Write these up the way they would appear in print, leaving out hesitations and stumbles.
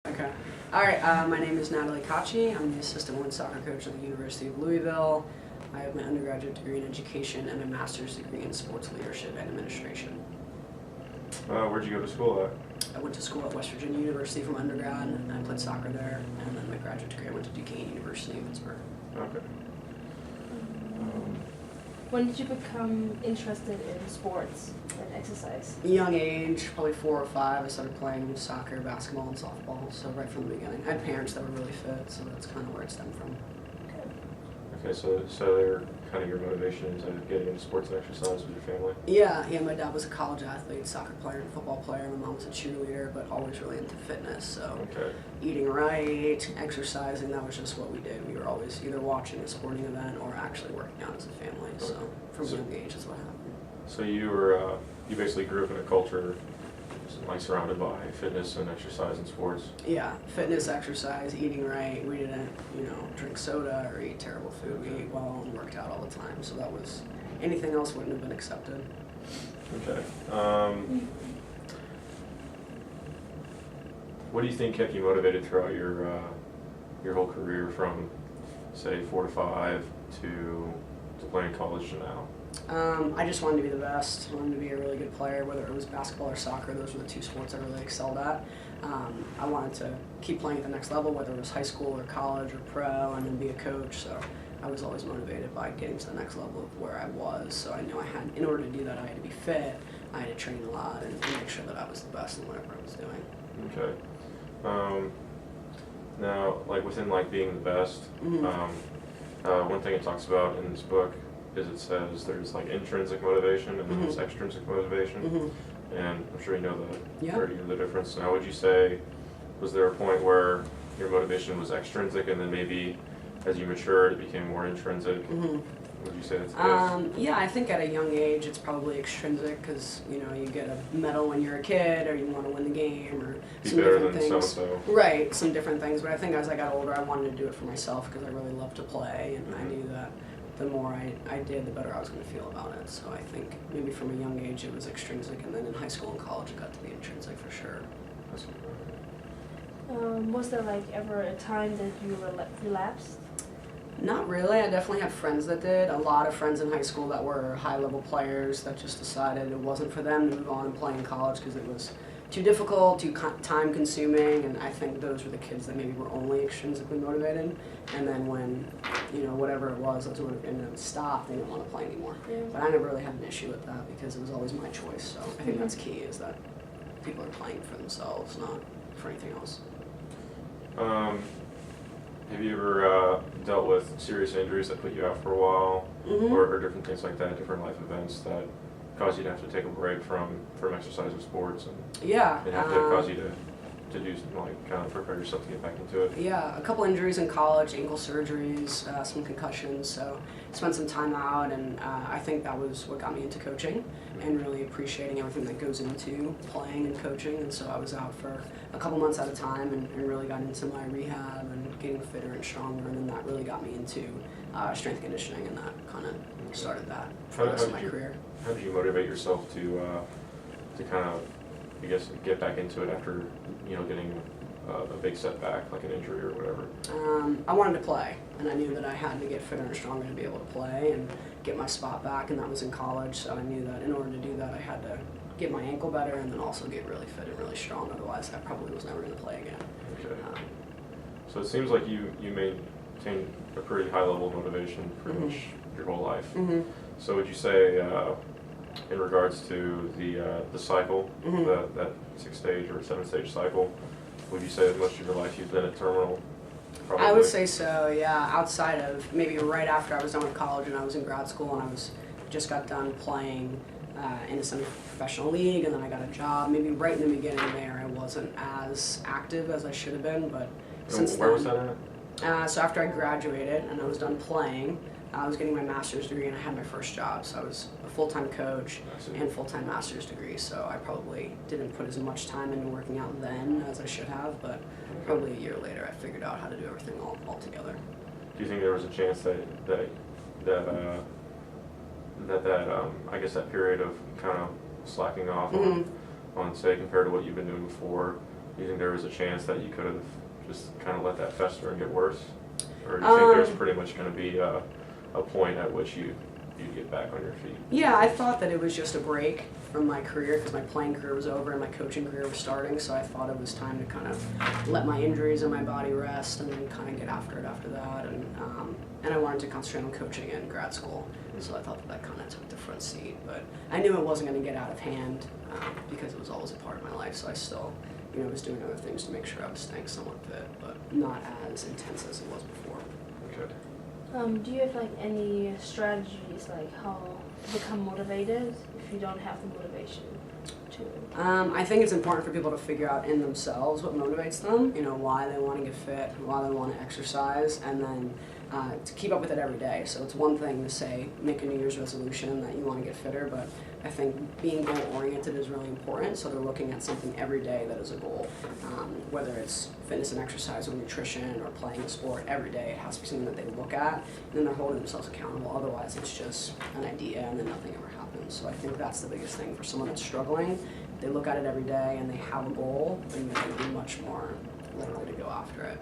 Okay. All right. My name is Natalie Kachi. I'm the assistant women's soccer coach at the University of Louisville. I have my undergraduate degree in education and a master's degree in sports leadership and administration. Where'd you go to school at? I went to school at West Virginia University from undergrad, and I played soccer there. And then my graduate degree, I went to Duquesne University in Pittsburgh. Okay. When did you become interested in sports and exercise? Young age, probably 4 or 5, I started playing soccer, basketball, and softball. So right from the beginning, I had parents that were really fit, so that's kind of where it stemmed from. Okay, so they're kind of your motivation into getting into sports and exercise with your family? Yeah, my dad was a college athlete, soccer player and football player. My mom was a cheerleader, but always really into fitness. So eating right, exercising, that was just what we did. We were always either watching a sporting event or actually working out as a family. So from a young age is what happened. So you basically grew up in a culture like surrounded by fitness and exercise and sports? Yeah, fitness, exercise, eating right. We didn't, drink soda or eat terrible food. We ate well and worked out all the time. So that was, anything else wouldn't have been accepted. Okay. What do you think kept you motivated throughout your whole career from, say, 4 to 5 to playing college to now? I just wanted to be the best. I wanted to be a really good player, whether it was basketball or soccer. Those were the 2 sports I really excelled at. I wanted to keep playing at the next level, whether it was high school or college or pro, and then be a coach. So I was always motivated by getting to the next level of where I was. So I knew in order to do that, I had to be fit, I had to train a lot, and make sure that I was the best in whatever I was doing. Okay. Now, within being the best, one thing it talks about in this book is it says there's intrinsic motivation and then there's extrinsic motivation, and I'm sure you know the difference. Now, would you say, was there a point where your motivation was extrinsic and then maybe as you matured it became more intrinsic? Would you say that's the case? Yeah, I think at a young age it's probably extrinsic because you get a medal when you're a kid, or you want to win the game, or Be some better different than things. So-and-so. Right, some different things. But I think as I got older, I wanted to do it for myself because I really loved to play, and I knew that the more I did, the better I was going to feel about it. So I think maybe from a young age it was extrinsic, and then in high school and college it got to be intrinsic for sure. That's Was there ever a time that you relapsed? Not really. I definitely had friends that did. A lot of friends in high school that were high-level players that just decided it wasn't for them to move on and play in college because it was too difficult, too time-consuming, and I think those were the kids that maybe were only extrinsically motivated. And then when, whatever it was, that's when it stopped, they didn't want to play anymore. Yeah. But I never really had an issue with that because it was always my choice. So I think that's key, is that people are playing for themselves, not for anything else. Have you ever dealt with serious injuries that put you out for a while, or different things like that, different life events that cause you to have to take a break from exercise or sports, and have to cause you to do kind of prepare yourself to get back into it? Yeah, a couple injuries in college, ankle surgeries, some concussions, so spent some time out, and I think that was what got me into coaching and really appreciating everything that goes into playing and coaching. And so I was out for a couple months at a time and really got into my rehab and getting fitter and stronger, and then that really got me into strength conditioning, and that kind of started that for the rest of my career. How did you motivate yourself to kind of, I guess, get back into it after getting a big setback like an injury or whatever? I wanted to play, and I knew that I had to get fitter and stronger to be able to play and get my spot back, and that was in college. So I knew that in order to do that, I had to get my ankle better and then also get really fit and really strong. Otherwise, I probably was never going to play again. Okay. So it seems like you maintained a pretty high level of motivation pretty much your whole life. So would you say, in regards to the cycle, that 6-stage or 7-stage cycle, would you say that most of your life you've been at terminal? Probably? I would say so, yeah. Outside of maybe right after I was done with college and I was in grad school and I just got done playing in a semi-professional league, and then I got a job. Maybe right in the beginning there I wasn't as active as I should have been, but since then. Where was that at? So after I graduated and I was done playing, I was getting my master's degree and I had my first job. So I was a full-time coach and full-time master's degree. So I probably didn't put as much time into working out then as I should have, but probably a year later I figured out how to do everything all together. Do you think there was a chance that I guess that period of kind of slacking off on say compared to what you've been doing before, do you think there was a chance that you could have just kind of let that fester and get worse? Or do you think there's pretty much going to be a point at which you get back on your feet? Yeah, I thought that it was just a break from my career because my playing career was over and my coaching career was starting, so I thought it was time to kind of let my injuries and my body rest and then kind of get after it after that. And I wanted to concentrate on coaching in grad school, so I thought that kind of took the front seat. But I knew it wasn't going to get out of hand because it was always a part of my life, so I still was doing other things to make sure I was staying somewhat fit, but not as intense as it was before. Okay. Do you have like any strategies like how to become motivated if you don't have the motivation to? I think it's important for people to figure out in themselves what motivates them, why they want to get fit, why they want to exercise, and then to keep up with it every day. So it's one thing to say, make a New Year's resolution that you want to get fitter, but I think being goal-oriented is really important, so they're looking at something every day that is a goal. Whether it's fitness and exercise or nutrition or playing a sport, every day it has to be something that they look at, and then they're holding themselves accountable. Otherwise, it's just an idea and then nothing ever happens. So I think that's the biggest thing for someone that's struggling. They look at it every day and they have a goal, and they're going to be much more likely to go after it.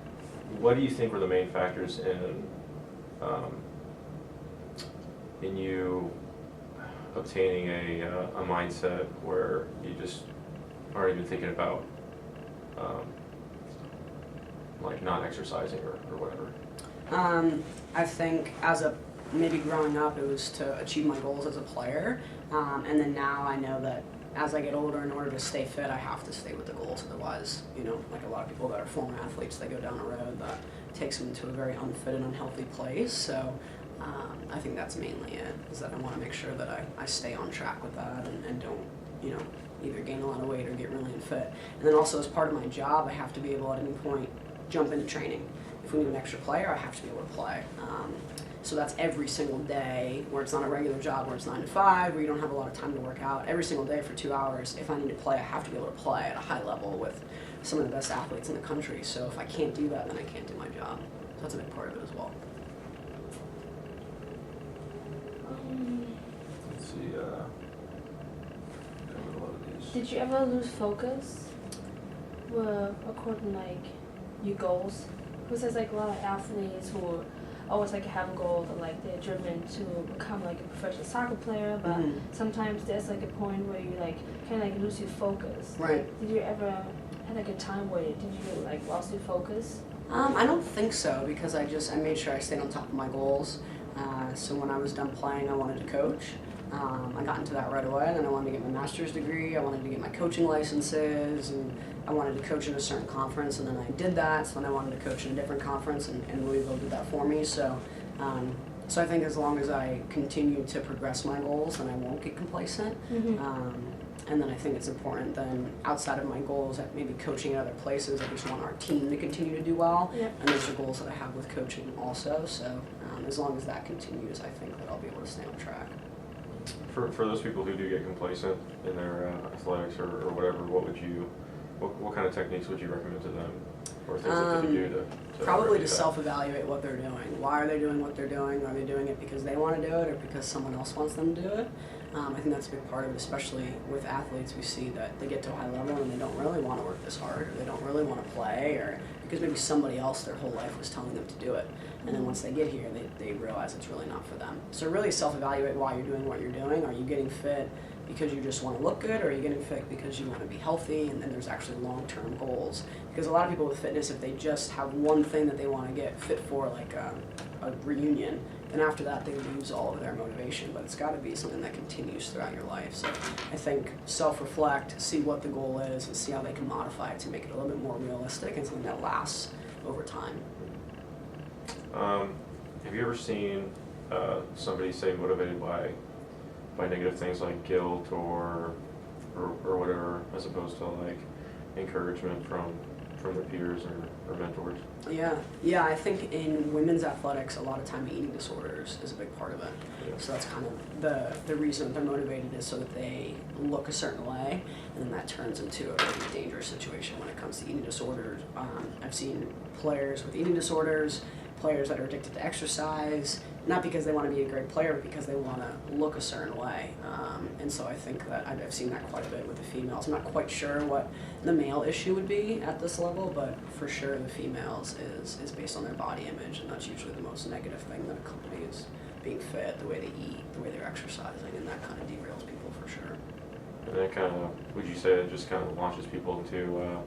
What do you think were the main factors in you obtaining a mindset where you just aren't even thinking about like not exercising or whatever? I think maybe growing up, it was to achieve my goals as a player, and then now I know that as I get older, in order to stay fit, I have to stay with the goals. Otherwise, like a lot of people that are former athletes, they go down a road that takes them to a very unfit and unhealthy place. So I think that's mainly it, is that I want to make sure that I stay on track with that and don't, either gain a lot of weight or get really unfit. And then also as part of my job, I have to be able at any point jump into training. If we need an extra player, I have to be able to play. So that's every single day where it's not a regular job where it's 9 to 5, where you don't have a lot of time to work out. Every single day for 2 hours, if I need to play, I have to be able to play at a high level with some of the best athletes in the country. So if I can't do that, then I can't do my job. So that's a big part of it as well. Let's see, got a lot of these. Did you ever lose focus according like your goals? Because there's like a lot of athletes who always like have a goal that like they're driven to become like a professional soccer player, but sometimes there's like a point where you like kind of like lose your focus. Right. Did you ever have like a time where did you like lost your focus? I don't think so, because I made sure I stayed on top of my goals. So when I was done playing, I wanted to coach. I got into that right away, and then I wanted to get my master's degree, I wanted to get my coaching licenses, and I wanted to coach in a certain conference, and then I did that. So then I wanted to coach in a different conference, and Louisville did that for me. So I think as long as I continue to progress my goals, then I won't get complacent. And then I think it's important then outside of my goals at maybe coaching at other places, I just want our team to continue to do well. Yep. And those are goals that I have with coaching also. So as long as that continues, I think that I'll be able to stay on track. For those people who do get complacent in their athletics or whatever, what kind of techniques would you recommend to them, or things that they can do to probably to self-evaluate what they're doing. Why are they doing what they're doing? Are they doing it because they want to do it or because someone else wants them to do it? I think that's a big part of it, especially with athletes. We see that they get to a high level and they don't really want to work this hard, or they don't really want to play, or because maybe somebody else their whole life was telling them to do it. And then once they get here, they realize it's really not for them. So really self-evaluate why you're doing what you're doing. Are you getting fit because you just want to look good, or are you getting fit because you want to be healthy? And then there's actually long-term goals. Because a lot of people with fitness, if they just have one thing that they want to get fit for, like a reunion, then after that they lose all of their motivation. But it's got to be something that continues throughout your life. So I think self-reflect, see what the goal is, and see how they can modify it to make it a little bit more realistic and something that lasts over time. Have you ever seen somebody say motivated by negative things like guilt or whatever, as opposed to like encouragement from their peers or mentors? Yeah, I think in women's athletics, a lot of time eating disorders is a big part of it. Yeah. So that's kind of the reason they're motivated, is so that they look a certain way, and then that turns into a really dangerous situation when it comes to eating disorders. I've seen players with eating disorders, players that are addicted to exercise, not because they want to be a great player, but because they want to look a certain way. And so I think that I've seen that quite a bit with the females. I'm not quite sure what the male issue would be at this level, but for sure the females is based on their body image, and that's usually the most negative thing that accompanies being fit, the way they eat, the way they're exercising, and that kind of derails people for sure. And that kind of, would you say it just kind of launches people into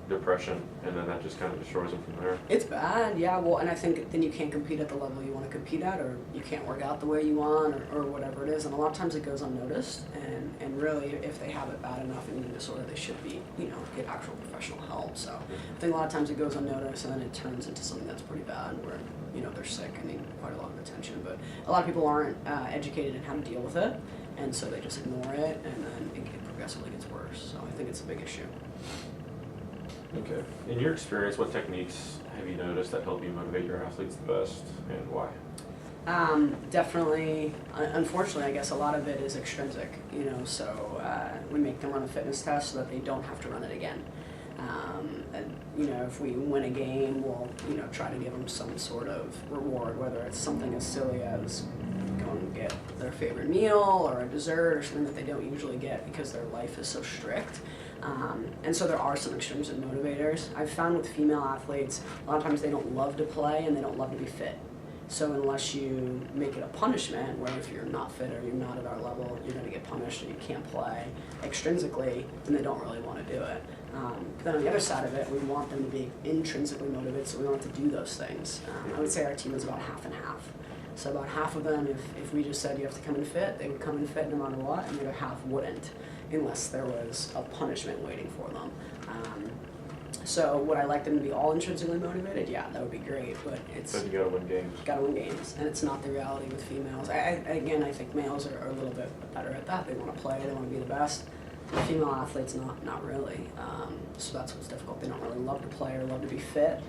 depression, and then that just kind of destroys them from there? It's bad, yeah. Well, and I think then you can't compete at the level you want to compete at, or you can't work out the way you want, or whatever it is. And a lot of times it goes unnoticed. And really, if they have it bad enough, an eating disorder, they should be, get actual professional help. So I think a lot of times it goes unnoticed, and then it turns into something that's pretty bad, where they're sick and need quite a lot of attention. But a lot of people aren't educated in how to deal with it, and so they just ignore it, and then it progressively gets worse. So I think it's a big issue. Okay. In your experience, what techniques have you noticed that help you motivate your athletes the best, and why? Definitely, unfortunately, I guess a lot of it is extrinsic, so we make them run a fitness test so that they don't have to run it again. And, if we win a game, we'll, try to give them some sort of reward, whether it's something as silly as going and get their favorite meal or a dessert or something that they don't usually get because their life is so strict. And so there are some extrinsic motivators. I've found with female athletes, a lot of times they don't love to play and they don't love to be fit. So unless you make it a punishment, where if you're not fit or you're not at our level, you're going to get punished and you can't play extrinsically, then they don't really want to do it. Then on the other side of it, we want them to be intrinsically motivated, so we want them to do those things. I would say our team is about half and half. So about half of them, if we just said you have to come in fit, they would come in fit no matter what, and the other half wouldn't, unless there was a punishment waiting for them. So would I like them to be all intrinsically motivated? Yeah, that would be great, but it's... But you gotta win games. Gotta win games, and it's not the reality with females. Again, I think males are a little bit better at that. They want to play, they want to be the best. Female athletes, not really. So that's what's difficult. They don't really love to play or love to be fit.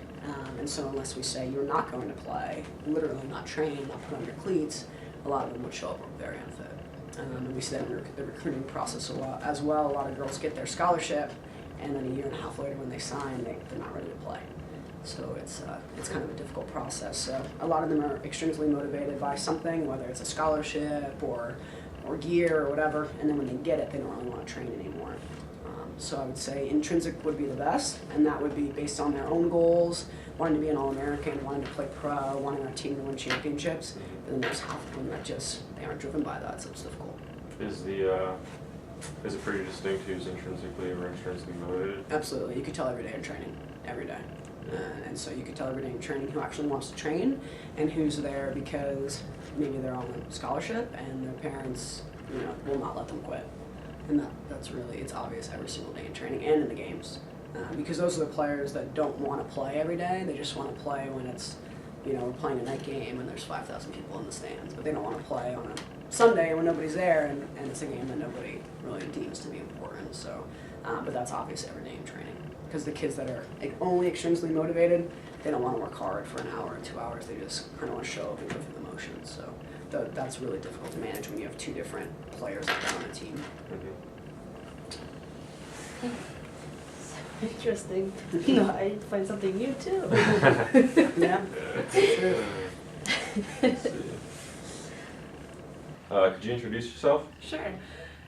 And so unless we say you're not going to play, literally not train, not put on your cleats, a lot of them would show up very unfit. And we see that in the recruiting process as well. A lot of girls get their scholarship, and then a year and a half later when they sign, they're not ready to play. So it's kind of a difficult process. So a lot of them are extremely motivated by something, whether it's a scholarship or gear or whatever, and then when they get it, they don't really want to train anymore. So I would say intrinsic would be the best, and that would be based on their own goals, wanting to be an All-American, wanting to play pro, wanting our team to win championships. But then there's half of them that they aren't driven by that, so it's difficult. Is it pretty distinct who's intrinsically or extrinsically motivated? Absolutely. You could tell every day in training, every day. And so you could tell every day in training who actually wants to train and who's there because maybe they're on a scholarship and their parents, will not let them quit. And that's really, it's obvious every single day in training and in the games. Because those are the players that don't want to play every day. They just want to play when it's, we're playing a night game and there's 5,000 people in the stands. But they don't want to play on a Sunday when nobody's there and it's a game that nobody really deems to be important. So, but that's obvious every day in training. Because the kids that are only extremely motivated, they don't want to work hard for an hour or 2 hours. They just kind of want to show up and go through the motions. So that's really difficult to manage when you have two different players like that on a team. So interesting. I find something new too. Yeah, that's true. Could you introduce yourself? Sure.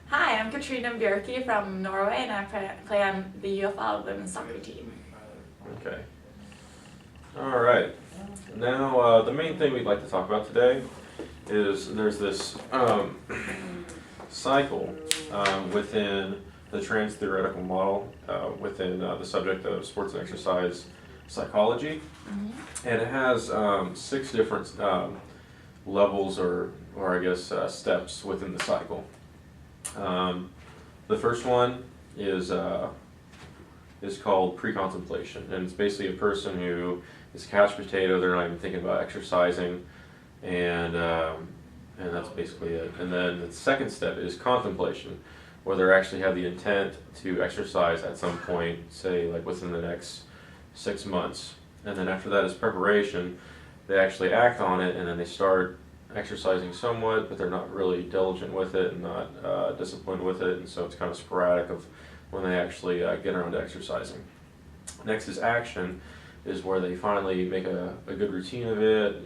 Hi, I'm Katrina Björky from Norway, and I play on the UFL women's soccer team. Okay. All right. Now, the main thing we'd like to talk about today is there's this cycle within the Transtheoretical model within the subject of sports and exercise psychology, and it has 6 different levels or I guess steps within the cycle. The first one is called pre-contemplation, and it's basically a person who is a couch potato. They're not even thinking about exercising, and that's basically it. And then the second step is contemplation, where they actually have the intent to exercise at some point, say like within the next 6 months. And then after that is preparation. They actually act on it, and then they start exercising somewhat, but they're not really diligent with it and not disciplined with it, and so it's kind of sporadic of when they actually get around to exercising. Next is action, is where they finally make a good routine of it.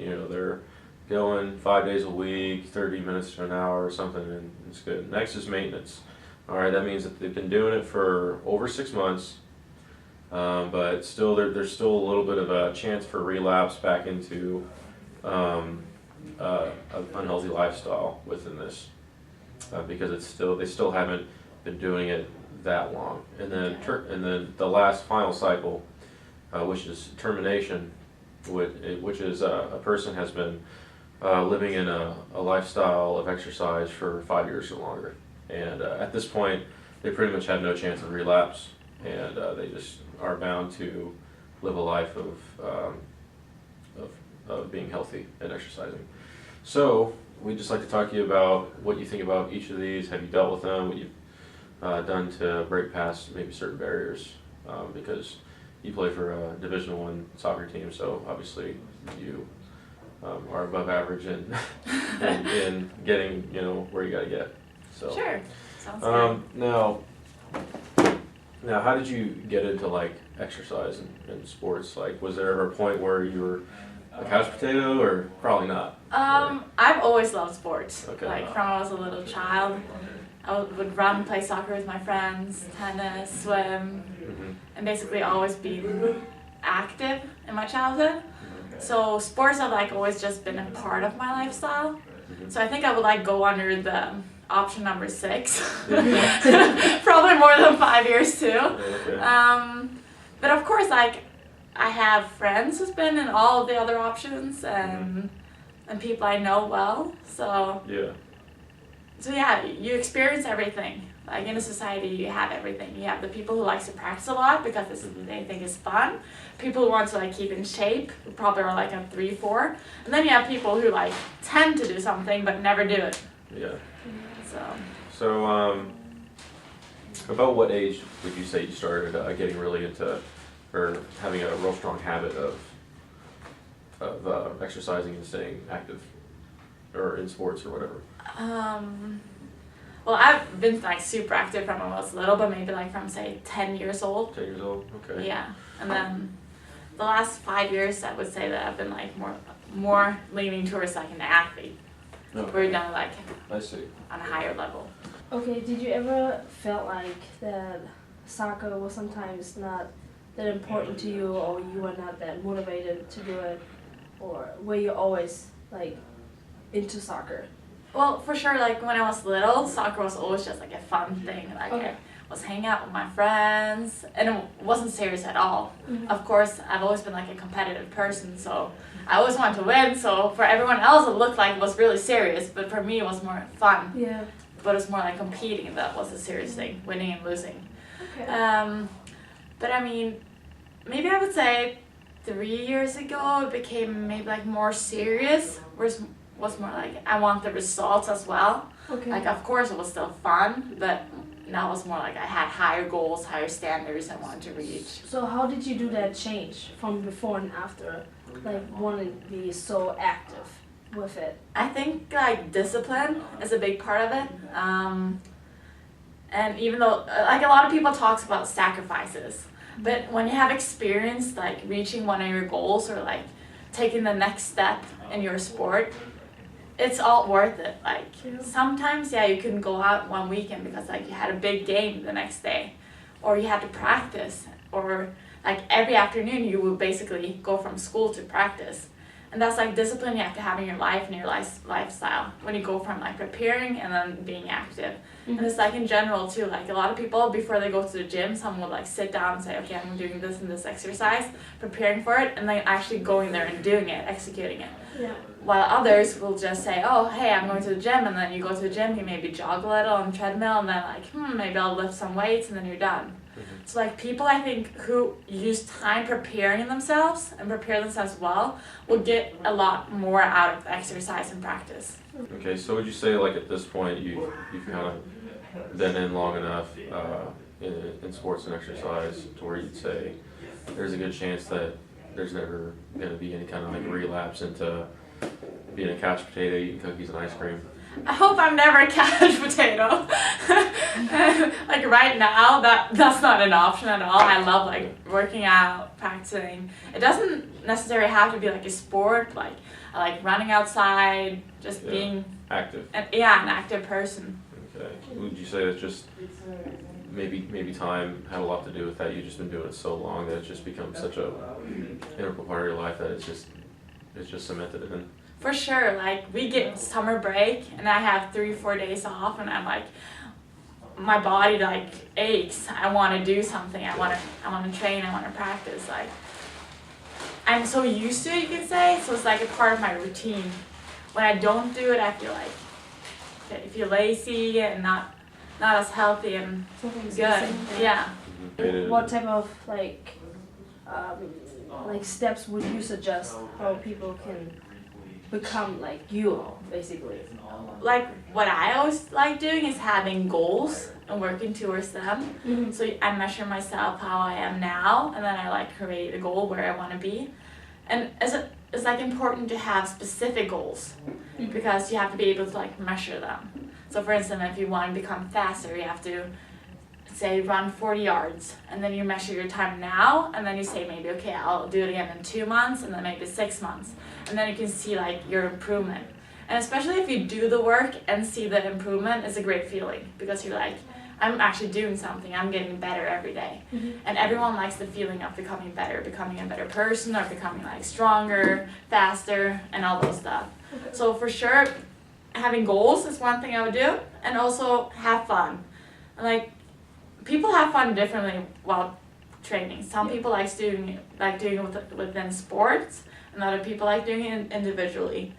going 5 days a week, 30 minutes to an hour or something, and it's good. Next is maintenance. All right, that means that they've been doing it for over 6 months, but still there's still a little bit of a chance for relapse back into an unhealthy lifestyle within this, because they still haven't been doing it that long. And then the last final cycle, which is termination, which is a person has been living in a lifestyle of exercise for 5 years or longer. And at this point, they pretty much have no chance of relapse, and they just are bound to live a life of being healthy and exercising. So we'd just like to talk to you about what you think about each of these. Have you dealt with them? What you've done to break past maybe certain barriers? Because you play for a Division I soccer team, so obviously you are above average in getting where you got to get. So Sure, sounds good. Now, how did you get into like exercise and sports? Like, was there ever a point where you were a couch potato, or probably not? I've always loved sports. Okay. Like from when I was a little child, I would run, play soccer with my friends, tennis, swim, and basically always be active in my childhood. So sports have like always just been a part of my lifestyle. So I think I would like go under the option number 6, probably more than 5 years too. Okay. But of course, like I have friends who's been in all of the other options, and people I know well. So yeah, you experience everything. Like in a society, you have everything. You have the people who like to practice a lot because they think it's fun. People who want to like keep in shape, who probably are like a 3, 4. And then you have people who like tend to do something but never do it. Yeah. So About what age would you say you started getting really into, or having a real strong habit of exercising and staying active, or in sports or whatever? Well, I've been like super active from when I was little, but maybe like from say 10 years old. 10 years old. Okay. Yeah, and then the last 5 years, I would say that I've been like more leaning towards like an athlete. Okay. We're done like I see. on a higher level. Okay, did you ever felt like that soccer was sometimes not that important to you, or you were not that motivated to do it, or were you always like into soccer? Well, for sure, like when I was little, soccer was always just like a fun thing. Like Okay. I was hanging out with my friends, and it wasn't serious at all. Of course, I've always been like a competitive person, so I always wanted to win. So for everyone else, it looked like it was really serious, but for me, it was more fun. Yeah. But it's more like competing that was a serious thing, winning and losing. Okay. But I mean, maybe I would say 3 years ago it became maybe like more serious, was more like I want the results as well. Okay. Like of course it was still fun, but now it's more like I had higher goals, higher standards I wanted to reach. So how did you do that change from before and after, like wanting to be so active with it? I think like discipline is a big part of it. And even though like a lot of people talks about sacrifices, but when you have experience like reaching one of your goals or like taking the next step in your sport, it's all worth it. Like sometimes you couldn't go out one weekend because like you had a big game the next day, or you had to practice, or like every afternoon you would basically go from school to practice. And that's like discipline you have to have in your life and your lifestyle when you go from like preparing and then being active. And it's like in general too, like a lot of people before they go to the gym, someone will like sit down and say, okay, I'm doing this and this exercise, preparing for it, and then actually going there and doing it, executing it. Yeah. While others will just say, oh, hey, I'm going to the gym, and then you go to the gym, you maybe jog a little on the treadmill, and then like, maybe I'll lift some weights, and then you're done. So like people I think who use time preparing themselves and prepare themselves well will get a lot more out of exercise and practice. Okay, so would you say like at this point you've kind of been in long enough in sports and exercise to where you'd say there's a good chance that there's never going to be any kind of like relapse into being a couch potato, eating cookies and ice cream? I hope I'm never a couch potato. Like right now, that's not an option at all. I love like working out, practicing. It doesn't necessarily have to be like a sport. Like I like running outside, just being active. an active person. Okay. Would you say that's just maybe time had a lot to do with that? You've just been doing it so long that it's just become such a integral part of your life that it's just cemented in. For sure, like we get summer break and I have 3-4 days off and I'm like, my body like aches. I want to do something. I want to train. I want to practice. Like I'm so used to it, you can say. So it's like a part of my routine. When I don't do it, I feel like I feel lazy and not as healthy and good. Yeah. What type of like steps would you suggest how people can become like you, basically? Like what I always like doing is having goals and working towards them. Mm-hmm. So I measure myself how I am now, and then I like create a goal where I want to be. And it's like important to have specific goals because you have to be able to like measure them. So for instance, if you want to become faster, you have to say run 40 yards, and then you measure your time now, and then you say maybe, okay, I'll do it again in 2 months, and then maybe 6 months, and then you can see like your improvement. And especially if you do the work and see the improvement, it's a great feeling because you're like, I'm actually doing something, I'm getting better every day. Mm-hmm. And everyone likes the feeling of becoming better, becoming a better person, or becoming like stronger, faster, and all those stuff. Okay. So for sure, having goals is one thing I would do, and also have fun. Like people have fun differently while training. Some people like doing it within sports, and other people like doing it individually.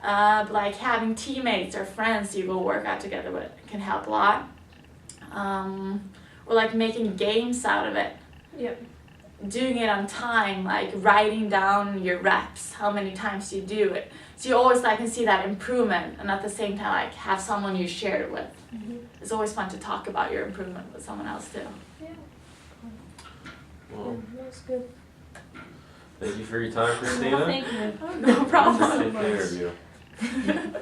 But like having teammates or friends you go work out together with can help a lot. Or like making games out of it. Yep. Doing it on time, like writing down your reps, how many times you do it. So you always like can see that improvement, and at the same time like have someone you share it with. Mm-hmm. It's always fun to talk about your improvement with someone else too. Yeah. Well, That's good. thank you for your time, Christina. Thank you. No problem. Take care of you.